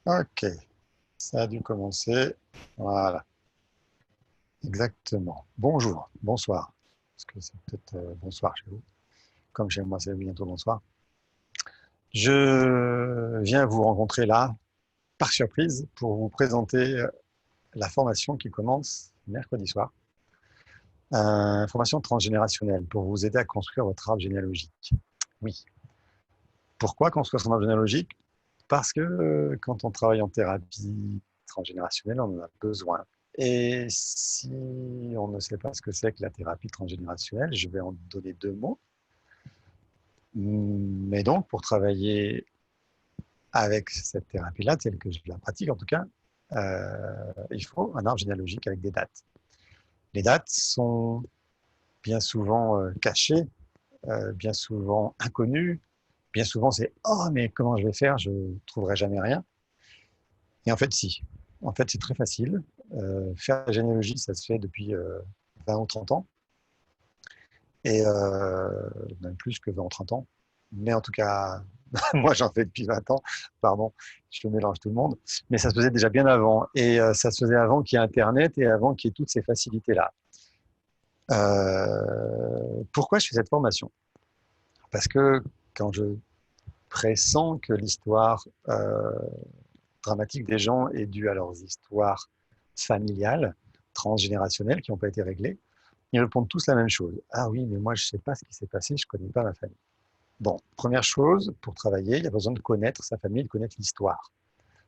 Ok, ça a dû commencer. Voilà, exactement. Bonjour, bonsoir. Parce que c'est peut-être bonsoir chez vous. Comme chez moi, c'est bientôt bonsoir. Je viens vous rencontrer là, par surprise, pour vous présenter la formation qui commence mercredi soir. Formation transgénérationnelle pour vous aider à construire votre arbre généalogique. Oui. Pourquoi construire son arbre généalogique? Parce que quand on travaille en thérapie transgénérationnelle, on en a besoin. Et si on ne sait pas ce que c'est que la thérapie transgénérationnelle, je vais en donner deux mots. Mais donc, pour travailler avec cette thérapie-là, telle que je la pratique en tout cas, il faut un arbre généalogique avec des dates. Les dates sont bien souvent cachées, bien souvent inconnues. Bien souvent, c'est «Oh, mais comment je vais faire? Je ne trouverai jamais rien». Et en fait, si. En fait, c'est très facile. Faire la généalogie, ça se fait depuis 20 ou 30 ans, et même plus que 20 ou 30 ans. Mais en tout cas, moi, j'en fais depuis 20 ans. Pardon, je mélange tout le monde. Mais ça se faisait déjà bien avant. Et ça se faisait avant qu'il y ait Internet et avant qu'il y ait toutes ces facilités-là. Pourquoi je fais cette formation? Parce que quand je pressens que l'histoire dramatique des gens est due à leurs histoires familiales, transgénérationnelles, qui n'ont pas été réglées, ils répondent tous la même chose. Ah oui, mais moi, je ne sais pas ce qui s'est passé, je ne connais pas ma famille. Bon, première chose, pour travailler, il y a besoin de connaître sa famille, de connaître l'histoire.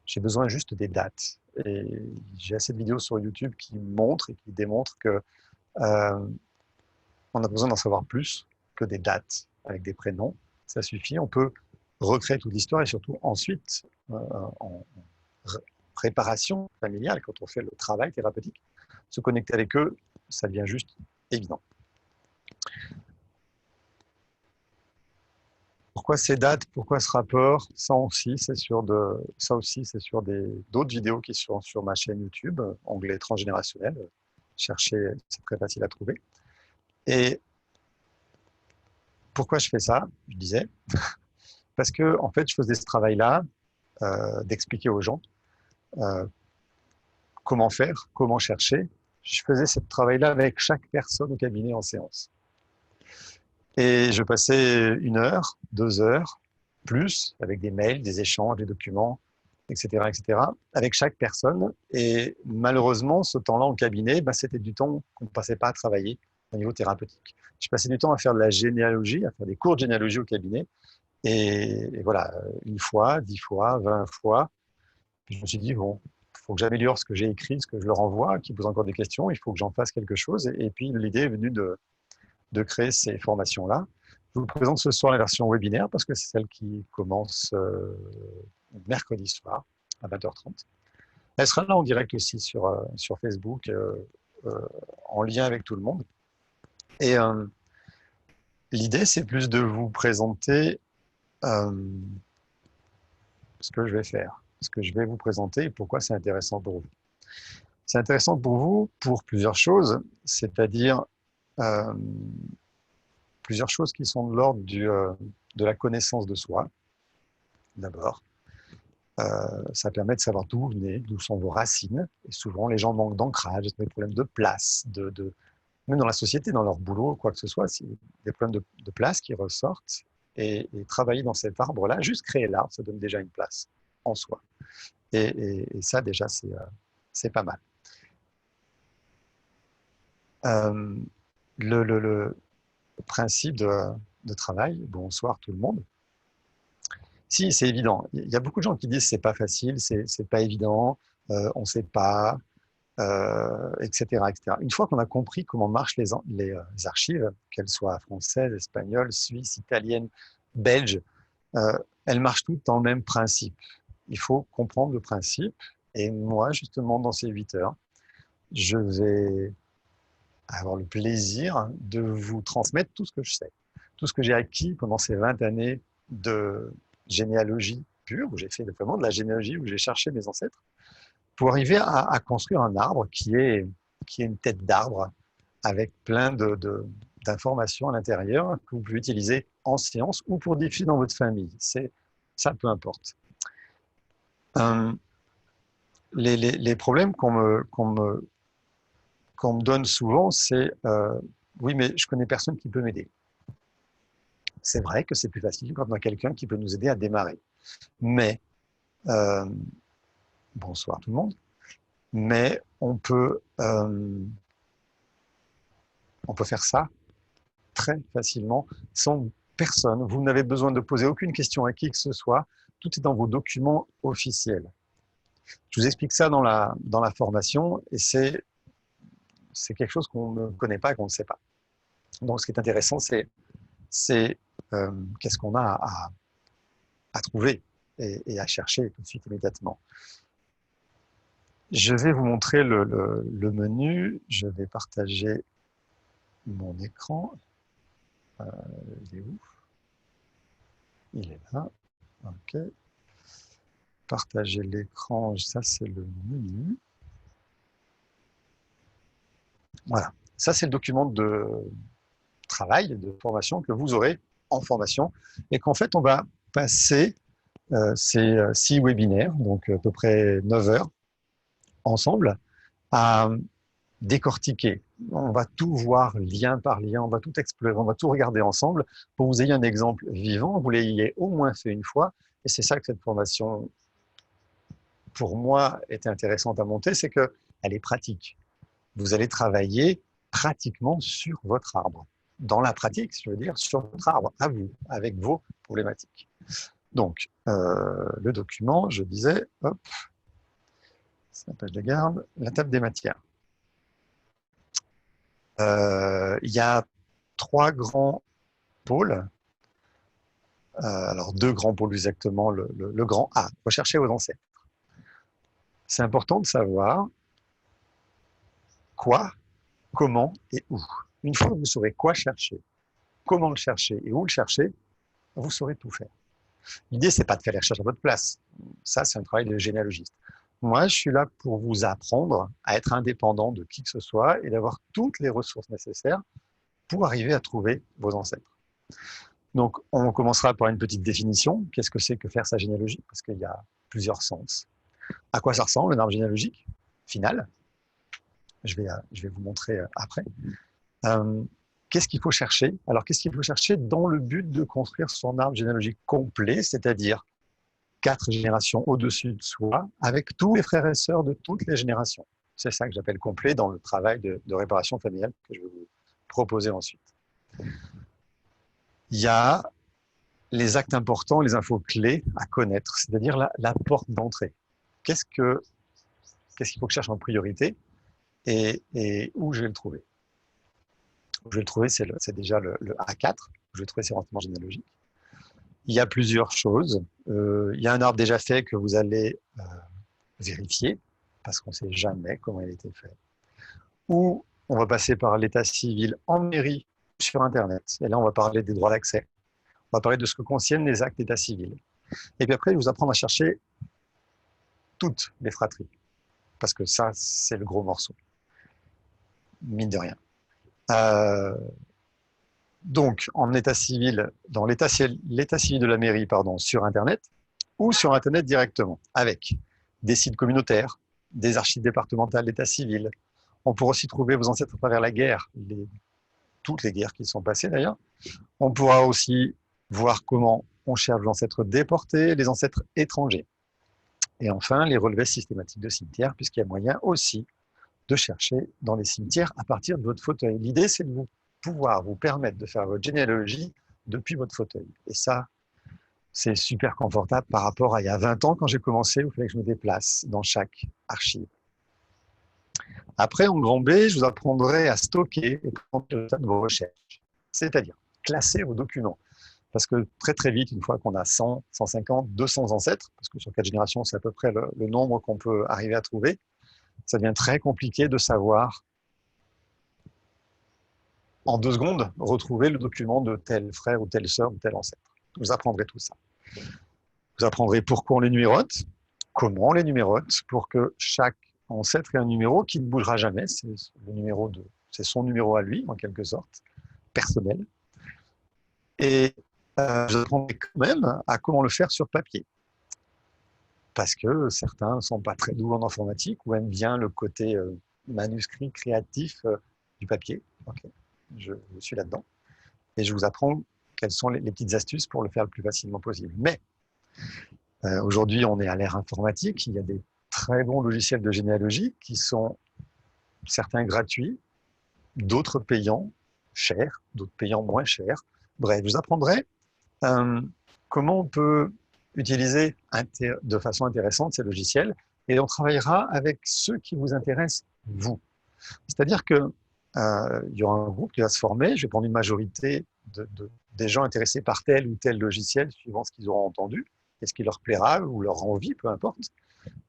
J'ai besoin juste des dates. Et j'ai assez de vidéos sur YouTube qui montrent et qui démontrent que on a besoin d'en savoir plus que des dates avec des prénoms. Ça suffit. On peut recréer toute l'histoire et surtout ensuite, en préparation familiale, quand on fait le travail thérapeutique, se connecter avec eux, ça devient juste évident. Pourquoi ces dates? Pourquoi ce rapport? Ça aussi, c'est sur d'autres vidéos qui sont sur ma chaîne YouTube, onglet transgénérationnel. Cherchez, c'est très facile à trouver. Et pourquoi je fais ça? Je disais, parce que en fait, je faisais ce travail-là, d'expliquer aux gens euh, comment faire, comment chercher. Je faisais ce travail-là avec chaque personne au cabinet en séance. Et je passais 1 heure, 2 heures, plus, avec des mails, des échanges, des documents, etc., etc., avec chaque personne. Et malheureusement, ce temps-là en cabinet, ben, c'était du temps qu'on ne passait pas à travailler au niveau thérapeutique. Je passais du temps à faire de la généalogie, à faire des cours de généalogie au cabinet. Et voilà, 1 fois, 10 fois, 20 fois. Puis je me suis dit, bon, il faut que j'améliore ce que j'ai écrit, ce que je leur envoie, qui posent encore des questions, il faut que j'en fasse quelque chose. Et puis l'idée est venue de créer ces formations-là. Je vous présente ce soir la version webinaire parce que c'est celle qui commence mercredi soir à 20h30. Elle sera là en direct aussi sur Facebook, en lien avec tout le monde. Et l'idée, c'est plus de vous présenter euh, ce que je vais faire, ce que je vais vous présenter et pourquoi c'est intéressant pour vous. C'est intéressant pour vous pour plusieurs choses, c'est-à-dire euh, plusieurs choses qui sont de l'ordre de la connaissance de soi, d'abord. Ça permet de savoir d'où vous venez, d'où sont vos racines. Et souvent, les gens manquent d'ancrage, des problèmes de place, même dans la société, dans leur boulot, quoi que ce soit, c'est des problèmes de place qui ressortent. Et travailler dans cet arbre-là, juste créer l'arbre, ça donne déjà une place en soi. Et ça, déjà, c'est pas mal. Euh, le principe de travail, bonsoir tout le monde. Si, c'est évident. Il y a beaucoup de gens qui disent c'est pas facile, c'est pas évident, on ne sait pas, etc., etc. Une fois qu'on a compris comment marchent les archives, qu'elles soient françaises, espagnoles, suisses, italiennes, belges, euh, elles marchent toutes dans le même principe. Il faut comprendre le principe. Et moi, justement, dans ces 8 heures, je vais avoir le plaisir de vous transmettre tout ce que je sais, tout ce que j'ai acquis pendant ces 20 années de généalogie pure, où j'ai fait vraiment de la généalogie, où j'ai cherché mes ancêtres, pour arriver à construire un arbre qui est une tête d'arbre avec plein d'informations à l'intérieur que vous pouvez utiliser en séance ou pour diffuser dans votre famille. Ça, peu importe. les problèmes qu'on me donne souvent, c'est oui, mais je connais personne qui peut m'aider. C'est vrai que c'est plus facile quand on a quelqu'un qui peut nous aider à démarrer. Mais, euh, bonsoir tout le monde, mais on peut faire ça très facilement sans personne. Vous n'avez besoin de poser aucune question à qui que ce soit. Tout est dans vos documents officiels. Je vous explique ça dans la formation et c'est quelque chose qu'on ne connaît pas et qu'on ne sait pas. Donc, ce qui est intéressant, c'est qu'est-ce qu'on a à trouver et à chercher tout de suite immédiatement. Je vais vous montrer le menu. Je vais partager mon écran. Il est où? Il est là. OK. Partager l'écran, ça c'est le menu. Voilà. Ça, c'est le document de travail, de formation que vous aurez en formation et qu'en fait, on va passer ces 6 webinaires, donc à peu près 9 heures, ensemble, à décortiquer. On va tout voir lien par lien, on va tout explorer, on va tout regarder ensemble pour que vous ayez un exemple vivant, vous l'ayez au moins fait une fois. Et c'est ça que cette formation, pour moi, était intéressante à monter, c'est qu'elle est pratique. Vous allez travailler pratiquement sur votre arbre. Dans la pratique, je veux dire, sur votre arbre, à vous, avec vos problématiques. Donc, le document, je disais, hop, c'est la page de garde, la table des matières. Il y a 3 grands pôles. Alors, 2 grands pôles exactement. Le grand A, rechercher vos ancêtres. C'est important de savoir quoi, comment et où. Une fois que vous saurez quoi chercher, comment le chercher et où le chercher, vous saurez tout faire. L'idée, c'est pas de faire les recherches à votre place. Ça, c'est un travail de généalogiste. Moi, je suis là pour vous apprendre à être indépendant de qui que ce soit et d'avoir toutes les ressources nécessaires pour arriver à trouver vos ancêtres. Donc, on commencera par une petite définition. Qu'est-ce que c'est que faire sa généalogie? Parce qu'il y a plusieurs sens. À quoi ça ressemble, un arbre généalogique final? Je vais vous montrer après. Qu'est-ce qu'il faut chercher? Alors, qu'est-ce qu'il faut chercher dans le but de construire son arbre généalogique complet, c'est-à-dire 4 générations au-dessus de soi, avec tous les frères et sœurs de toutes les générations. C'est ça que j'appelle complet dans le travail de réparation familiale que je vais vous proposer ensuite. Il y a les actes importants, les infos clés à connaître, c'est-à-dire la porte d'entrée. Qu'est-ce qu'il faut que je cherche en priorité et où je vais le trouver? Où je vais le trouver, c'est déjà le A4, où je vais trouver ces renseignements généalogiques. Il y a plusieurs choses. Il y a un arbre déjà fait que vous allez vérifier, parce qu'on ne sait jamais comment il a été fait. Ou on va passer par l'état civil en mairie sur Internet. Et là, on va parler des droits d'accès. On va parler de ce que contiennent les actes d'état civil. Et puis après, je vais vous apprendre à chercher toutes les fratries. Parce que ça, c'est le gros morceau. Mine de rien. Donc, en état civil, dans l'état civil de la mairie, pardon, sur Internet, ou sur Internet directement, avec des sites communautaires, des archives départementales d'état civil. On pourra aussi trouver vos ancêtres à travers la guerre, toutes les guerres qui sont passées d'ailleurs. On pourra aussi voir comment on cherche les ancêtres déportés, les ancêtres étrangers. Et enfin, les relevés systématiques de cimetières, puisqu'il y a moyen aussi de chercher dans les cimetières à partir de votre fauteuil. L'idée, c'est de pouvoir vous permettre de faire votre généalogie depuis votre fauteuil. Et ça, c'est super confortable par rapport à il y a 20 ans, quand j'ai commencé, où il fallait que je me déplace dans chaque archive. Après, en grand B, je vous apprendrai à stocker et prendre le résultat de vos recherches. C'est-à-dire classer vos documents. Parce que très très vite, une fois qu'on a 100, 150, 200 ancêtres, parce que sur 4 générations, c'est à peu près le nombre qu'on peut arriver à trouver, ça devient très compliqué de savoir, en 2 secondes, retrouver le document de tel frère ou telle sœur ou tel ancêtre. Vous apprendrez tout ça. Vous apprendrez pourquoi on les numérote, comment on les numérote, pour que chaque ancêtre ait un numéro qui ne bougera jamais. C'est son numéro à lui, en quelque sorte, personnel. Et je vous apprendrai quand même à comment le faire sur papier. parce que certains ne sont pas très doux en informatique ou aiment bien le côté manuscrit créatif du papier. Okay. Je suis là-dedans. Et je vous apprends quelles sont les petites astuces pour le faire le plus facilement possible. Mais aujourd'hui, on est à l'ère informatique. Il y a des très bons logiciels de généalogie qui sont certains gratuits, d'autres payants, chers, d'autres payants moins chers. Bref, je vous apprendrai comment on peut utiliser de façon intéressante ces logiciels et on travaillera avec ceux qui vous intéressent, vous. C'est-à-dire que il y aura un groupe qui va se former, je vais prendre une majorité des gens intéressés par tel ou tel logiciel, suivant ce qu'ils auront entendu, et ce qui leur plaira ou leur envie, peu importe.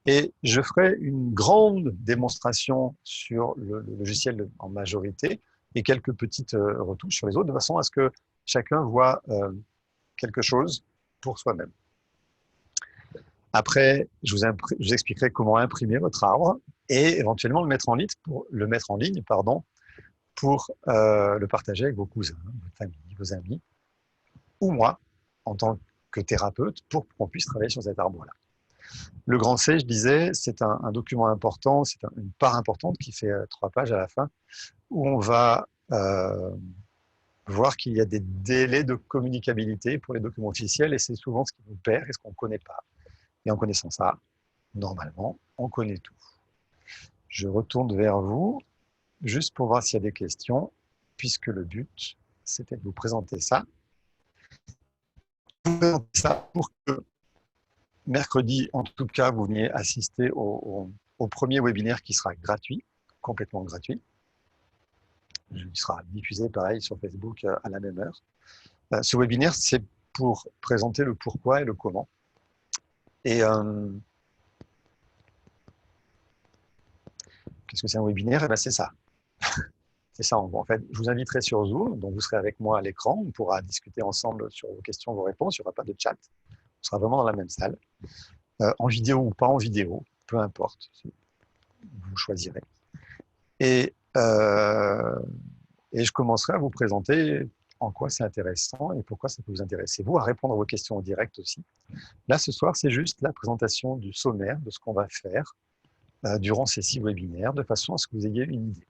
Et je ferai une grande démonstration sur le logiciel en majorité et quelques petites retouches sur les autres, de façon à ce que chacun voit quelque chose pour soi-même. Après, je vous expliquerai comment imprimer votre arbre et éventuellement le mettre en ligne pour le partager avec vos cousins, votre famille, vos amis, ou moi, en tant que thérapeute, pour qu'on puisse travailler sur cet arbre-là. Le grand C, je disais, c'est un document important, c'est une part importante qui fait 3 pages à la fin, où on va voir qu'il y a des délais de communicabilité pour les documents officiels, et c'est souvent ce qui nous perd et ce qu'on ne connaît pas. Et en connaissant ça, normalement, on connaît tout. Je retourne vers vous, juste pour voir s'il y a des questions, puisque le but, c'était de vous présenter ça. Vous présenter ça pour que mercredi, en tout cas, vous veniez assister au premier webinaire qui sera gratuit, complètement gratuit. Il sera diffusé, pareil, sur Facebook à la même heure. Ce webinaire, c'est pour présenter le pourquoi et le comment. Et qu'est-ce que c'est un webinaire? Eh bien, c'est ça. C'est ça, en fait. Je vous inviterai sur Zoom, donc vous serez avec moi à l'écran. On pourra discuter ensemble sur vos questions, vos réponses. Il n'y aura pas de chat. On sera vraiment dans la même salle. En vidéo ou pas en vidéo, peu importe. Vous choisirez. Et je commencerai à vous présenter en quoi c'est intéressant et pourquoi ça peut vous intéresser. Vous, à répondre à vos questions en direct aussi. Là, ce soir, c'est juste la présentation du sommaire de ce qu'on va faire durant ces 6 webinaires, de façon à ce que vous ayez une idée.